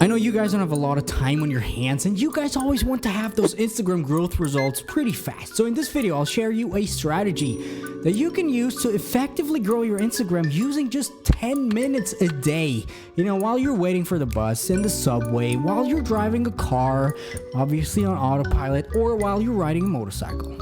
know you guys don't have a lot of time on your hands, and you guys always want to have those Instagram growth results pretty fast. So in this video, I'll share you a strategy that you can use to effectively grow your Instagram using just 10 minutes a day. You know, while you're waiting for the bus, in the subway, while you're driving a car, obviously on autopilot, or while you're riding a motorcycle.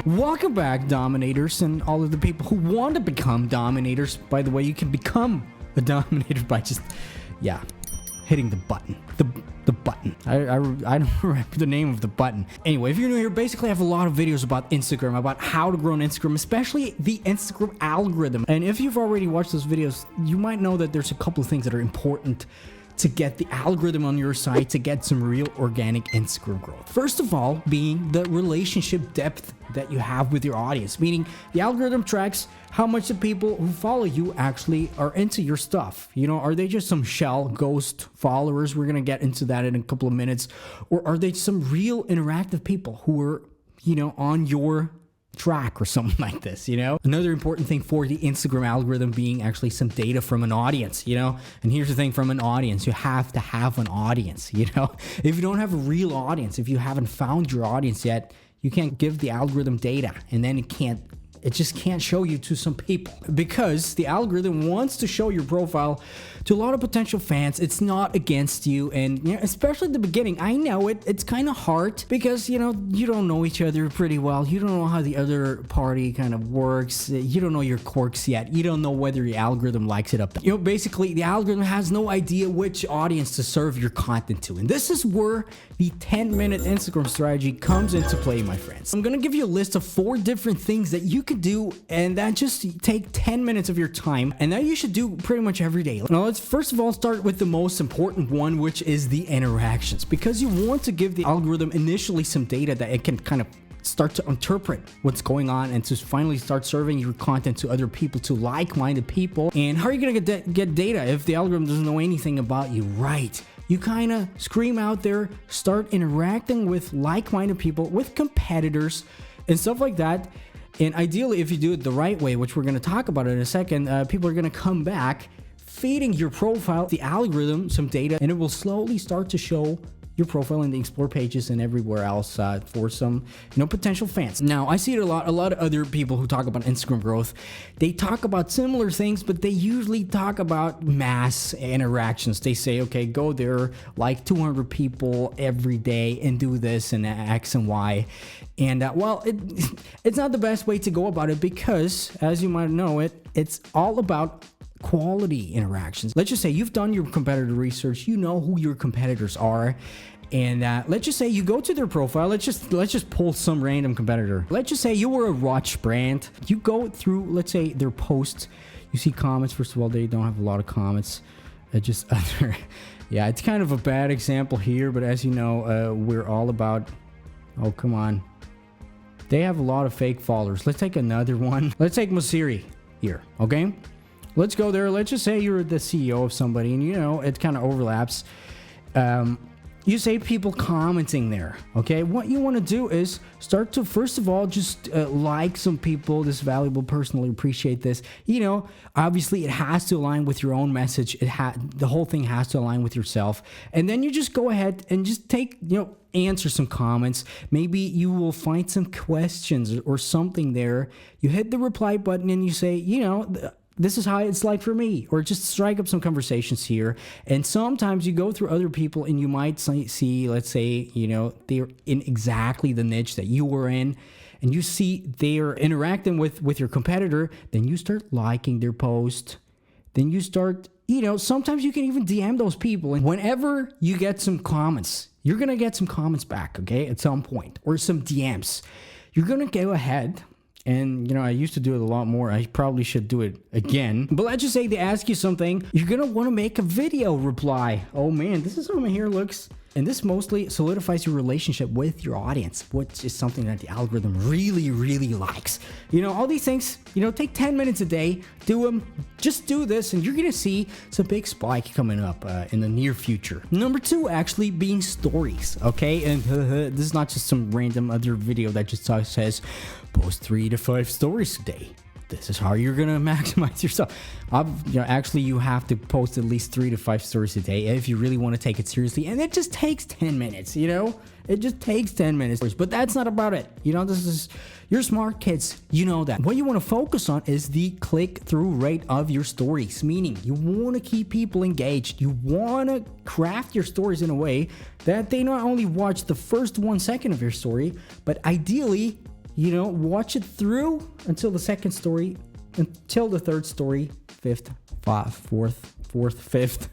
Welcome back, Dominators, and all of the people who want to become Dominators. By the way, you can become a Dominator by just, hitting the button. The button. I don't remember the name of the button. Anyway, if you're new here, basically I have a lot of videos about Instagram, about how to grow on Instagram, especially the Instagram algorithm. And if you've already watched those videos, you might know that there's a couple of things that are important to get the algorithm on your site, to get some real organic Instagram growth. First of all, being the relationship depth that you have with your audience, meaning the algorithm tracks how much the people who follow you actually are into your stuff. You know, are they just some shell ghost followers? We're gonna get into that in a couple of minutes. Or are they some real interactive people who are, you know, on your track or something like this, you know? Another important thing for the Instagram algorithm being actually some data from an audience, you know? And here's the thing, from an audience, you have to have an audience, you know? If you don't have a real audience, if you haven't found your audience yet, you can't give the algorithm data, and then it just can't show you to some people, because the algorithm wants to show your profile to a lot of potential fans. It's not against you, and you know, especially at the beginning, I know it's kind of hard because, you know, you don't know each other pretty well. You don't know how the other party kind of works. You don't know your quirks yet. You don't know whether the algorithm likes it up. You know, basically the algorithm has no idea which audience to serve your content to, and this is where the 10-minute Instagram strategy comes into play, my friends. I'm gonna give you a list of 4 different things that you can do, and that just take 10 minutes of your time, and that you should do pretty much every day. Now, let's first of all start with the most important one, which is the interactions, because you want to give the algorithm initially some data that it can kind of start to interpret what's going on, and to finally start serving your content to other people, to like-minded people. And how are you gonna get data if the algorithm doesn't know anything about you? Right, you kind of scream out there, start interacting with like-minded people, with competitors and stuff like that. And ideally, if you do it the right way, which we're going to talk about in a second, people are going to come back feeding your profile, the algorithm, some data, and it will slowly start to show your profile in the explore pages and everywhere else for some, you know, potential fans. Now, I see it a lot of other people who talk about Instagram growth, they talk about similar things, but they usually talk about mass interactions. They say, okay, go there, like 200 people every day and do this and X and Y. And well, it's not the best way to go about it, because as you might know, it's all about quality interactions. Let's just say you've done your competitor research, you know who your competitors are, and let's just say you go to their profile. Let's just pull some random competitor. Let's just say you were a watch brand. You go through, let's say, their posts. You see comments. First of all, they don't have a lot of comments. Just other, yeah, it's kind of a bad example here, but as you know, we're all about. Oh, come on. They have a lot of fake followers. Let's take another one. Let's take Masiri here, okay? Let's go there. Let's just say you're the CEO of somebody, and you know, it kind of overlaps. You say people commenting there, okay? What you want to do is start to, first of all, just like some people. This valuable person will appreciate this. You know, obviously it has to align with your own message. The whole thing has to align with yourself. And then you just go ahead and just take, you know, answer some comments. Maybe you will find some questions or something there. You hit the reply button and you say, you know, this is how it's like for me, or just strike up some conversations here. And sometimes you go through other people and you might see, let's say, you know, they're in exactly the niche that you were in, and you see they're interacting with your competitor. Then you start liking their post. Then you start, you know, sometimes you can even DM those people. And whenever you get some comments, you're going to get some comments back, okay, at some point, or some DMs. You're going to go ahead. And, you know, I used to do it a lot more. I probably should do it again. But let's just say they ask you something. You're going to want to make a video reply. Oh, man, this is how my hair looks. And this mostly solidifies your relationship with your audience, which is something that the algorithm really, really likes. You know, all these things, you know, take 10 minutes a day, do them, just do this, and you're going to see some big spike coming up in the near future. Number 2, actually being stories, okay? And this is not just some random other video that just says, post 3 to 5 stories a day. This is how you're gonna maximize yourself. Actually, you have to post at least 3 to 5 stories a day if you really want to take it seriously, and it just takes 10 minutes. It just takes 10 minutes. But that's not about it. You're smart kids. You know that. What you want to focus on is the click-through rate of your stories, meaning you want to keep people engaged. You want to craft your stories in a way that they not only watch the first 1 second of your story, but ideally, watch it through until the second story, until the third story, fifth, fourth, fifth,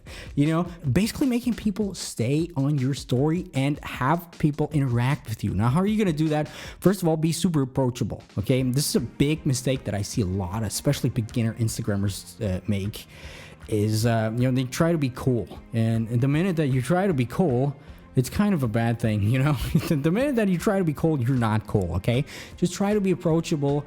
basically making people stay on your story and have people interact with you. Now, how are you going to do that? First of all, be super approachable. Okay. This is a big mistake that I see a lot, especially beginner Instagrammers make, is, they try to be cool. And the minute that you try to be cool, it's kind of a bad thing, The minute that you try to be cool, you're not cool, okay? Just try to be approachable.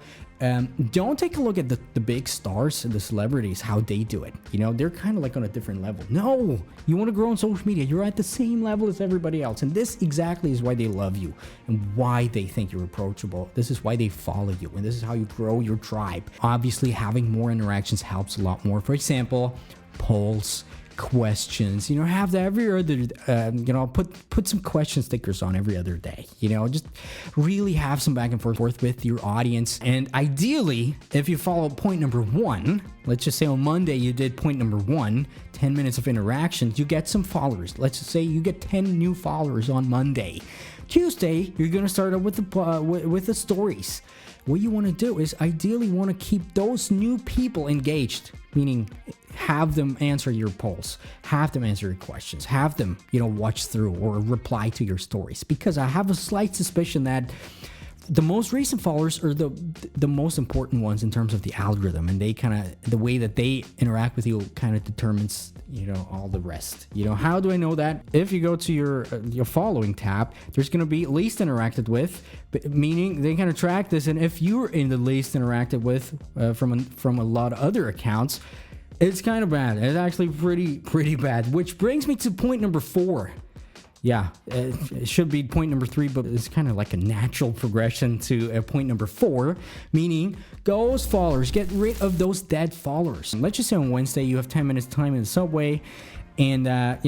Don't take a look at the big stars and the celebrities, how they do it. They're kind of like on a different level. No, you want to grow on social media. You're at the same level as everybody else. And this exactly is why they love you and why they think you're approachable. This is why they follow you. And this is how you grow your tribe. Obviously, having more interactions helps a lot more. For example, polls, questions, have that every other, put some question stickers on every other day, just really have some back and forth with your audience. And ideally, if you follow point number 1, let's just say on Monday you did point number 1, 10 minutes of interactions, you get some followers. Let's just say you get 10 new followers on Monday. Tuesday, you're going to start up with the stories. What you want to do is ideally want to keep those new people engaged, meaning have them answer your polls, have them answer your questions, have them, watch through or reply to your stories. Because I have a slight suspicion that the most recent followers are the most important ones in terms of the algorithm, and they the way that they interact with you kind of determines, all the rest. How do I know that? If you go to your following tab, there's going to be least interacted with, meaning they kind of track this. And if you're in the least interacted with from a lot of other accounts, it's kind of bad. It's actually pretty bad. Which brings me to point number 4. Yeah, it should be point number 3, but it's kind of like a natural progression to point number 4, meaning those followers, get rid of those dead followers. Let's just say on Wednesday you have 10 minutes time in the subway, and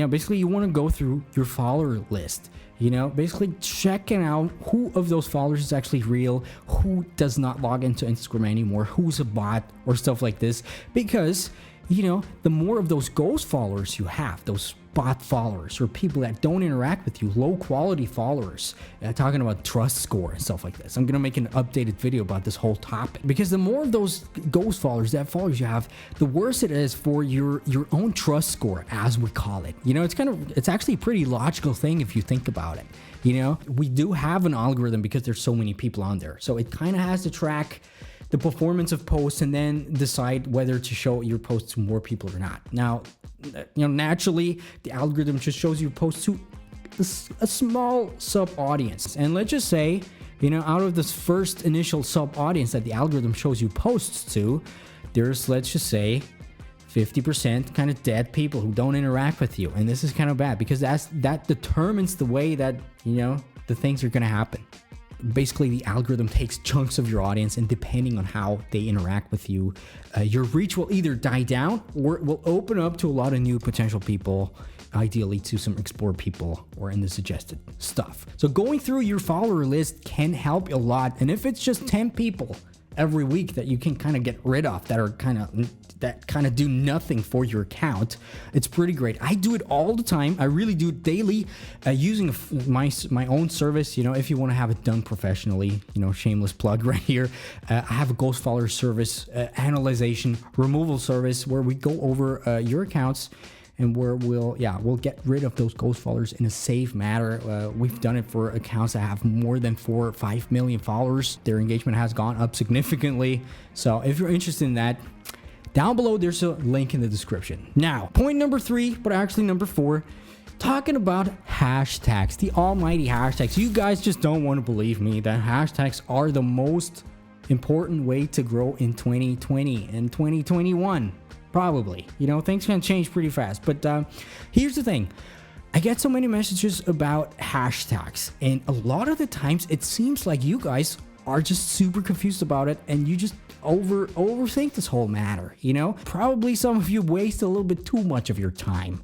basically you want to go through your follower list. Basically checking out who of those followers is actually real, who does not log into Instagram anymore, who's a bot or stuff like this. Because, the more of those ghost followers you have, those bot followers or people that don't interact with you, low quality followers, talking about trust score and stuff like this. I'm gonna make an updated video about this whole topic, because the more of those ghost followers, that followers you have, the worse it is for your own trust score, as we call it. It's actually a pretty logical thing if you think about it. We do have an algorithm because there's so many people on there, so it kind of has to track the performance of posts and then decide whether to show your posts to more people or not. Now, naturally, the algorithm just shows you posts to a small sub audience. And let's just say, out of this first initial sub audience that the algorithm shows you posts to, there's, let's just say, 50% kind of dead people who don't interact with you. And this is kind of bad because that determines the way that, the things are going to happen. Basically, the algorithm takes chunks of your audience, and depending on how they interact with you, your reach will either die down or it will open up to a lot of new potential people, ideally to some explore people or in the suggested stuff. So going through your follower list can help a lot. And if it's just 10 people every week that you can kind of get rid of that kind of do nothing for your account, it's pretty great. I do it all the time. I really do it daily, using my own service. If you want to have it done professionally, shameless plug right here. I have a ghost follower service, analyzation removal service, where we go over your accounts and where we'll get rid of those ghost followers in a safe manner. We've done it for accounts that have more than 4 or 5 million followers. Their engagement has gone up significantly. So if you're interested in that, down below there's a link in the description. Now, point number 3, but actually number 4, talking about hashtags, the almighty hashtags. You guys just don't want to believe me that hashtags are the most important way to grow in 2020 and 2021. Probably. Things can change pretty fast. But here's the thing. I get so many messages about hashtags, and a lot of the times it seems like you guys are just super confused about it, and you just overthink this whole matter, you know? Probably some of you waste a little bit too much of your time,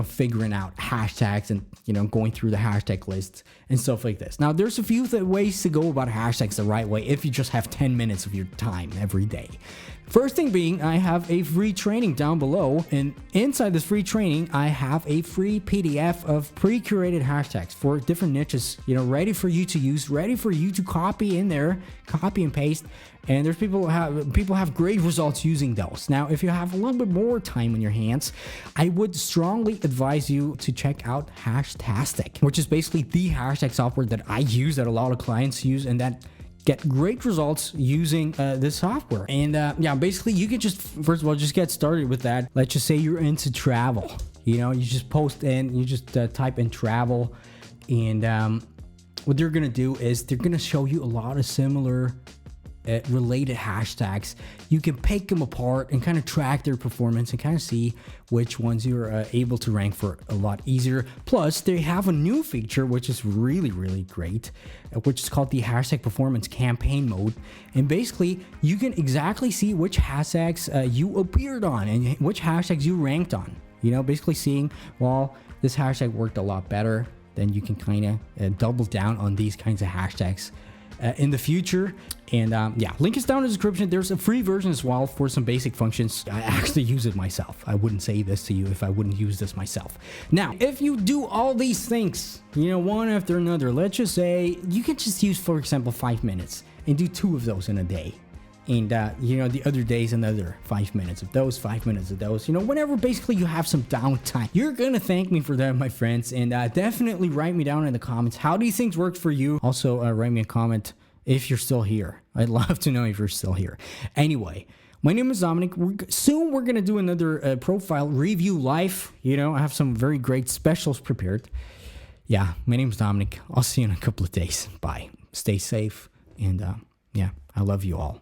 figuring out hashtags and, going through the hashtag lists and stuff like this. Now, there's a few ways to go about hashtags the right way if you just have 10 minutes of your time every day. First thing being, I have a free training down below, and inside this free training, I have a free PDF of pre-curated hashtags for different niches, ready for you to use, ready for you to copy in there, copy and paste. And there's people have great results using those. Now, if you have a little bit more time on your hands, I would strongly advise you to check out Hashtastic, which is basically the hashtag software that I use, that a lot of clients use, and that get great results using this software. And basically you can just, first of all, just get started with that. Let's just say you're into travel. You just post in, you just type in travel, and what they're gonna do is they're gonna show you a lot of similar related hashtags. You can pick them apart and kind of track their performance and kind of see which ones you're able to rank for a lot easier. Plus, they have a new feature which is really, really great, which is called the hashtag performance campaign mode. And basically, you can exactly see which hashtags you appeared on and which hashtags you ranked on. Basically seeing, well, this hashtag worked a lot better. Then you can kind of double down on these kinds of hashtags in the future. And link is down in the description. There's a free version as well for some basic functions. I actually use it myself. I wouldn't say this to you if I wouldn't use this myself. Now, if you do all these things, one after another, let's just say you can just use, for example, 5 minutes and do 2 of those in a day. And, the other days, another 5 minutes of those, 5 minutes of those, whenever basically you have some downtime. You're going to thank me for that, my friends. And definitely write me down in the comments. How do you think worked for you? Also, write me a comment if you're still here. I'd love to know if you're still here. Anyway, my name is Dominik. Soon we're going to do another profile review live. I have some very great specials prepared. Yeah, my name is Dominik. I'll see you in a couple of days. Bye. Stay safe. And I love you all.